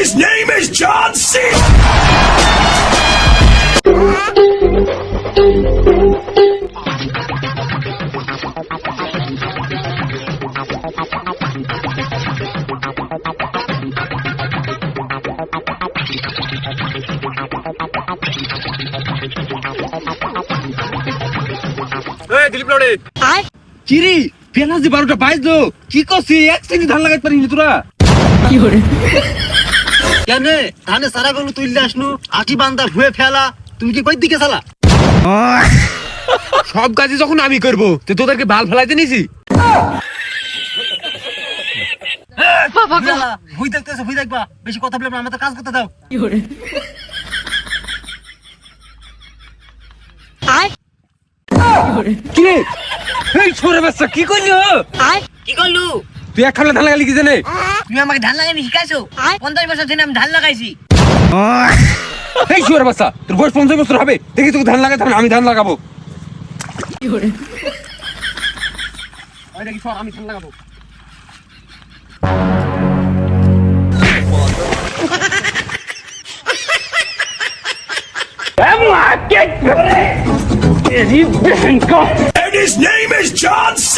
his name is John C. এই দিলীপ লড়ে চিরি পেনাস দি 12টা বাজলো কি করছিস এক সেকেন্ড ধান লাগাইতে পারিনি তোরা কি করে কেন ধানে সারা গরু তুললে আসনু আটি বান্দা ভুয়ে ফেলা তুমি কি কই দিকে চালা সব কাজই যখন আমি করব তো তোদেরকে বাল ফেলাইতে নিছি বাবা গো ভুই দেখতেছ ভুই দেখবা বেশি কথা বলে আমাদের কাজ করতে দাও কি করে কি রে এই ছোরে বাচ্চা কি করলি কি করলু তুই এক খামলা ধান লাগালি কি জানে তুমি আমাকে ধান লাগানি শিখাইছো 50 বছর ধরে আমি ধান লাগাইছি এই ছোরে বাচ্চা তোর বয়স 50 বছর হবে দেখি তোকে ধান লাগাতে হবে আমি ধান লাগাবো কি করে ওই দেখি সর আমি ধান লাগাবো And his name is John C.